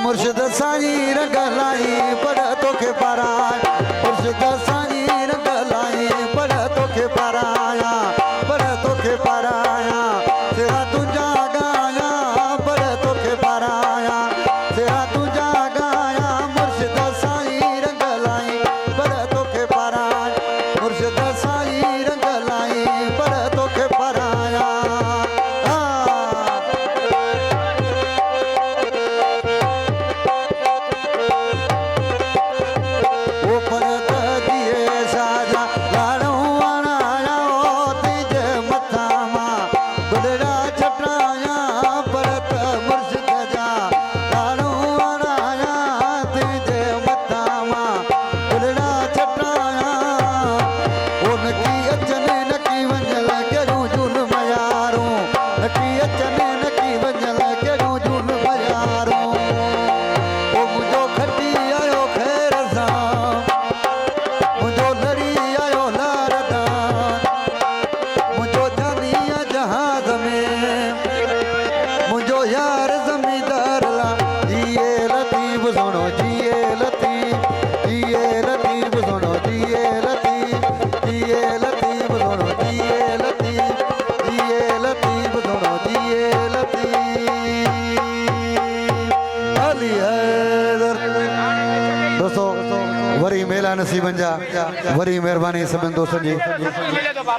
मुर्शिद साईं रंग लाई पर तोखे पाराया मुर्शिद साईं रंग लाई पर तोखे पाराया तेरा तुझा गाया पर तोखे पाराया तेरा तुझा गाया मुर्शिद साईं रंग लाई पर तोखे पाराया मुर्शिद साईं रंग लाई पर तोखे पाराया दोस्तों वरी मेला नसीब जा वरी मेहरबानी सभिनि दोस्तनि जी।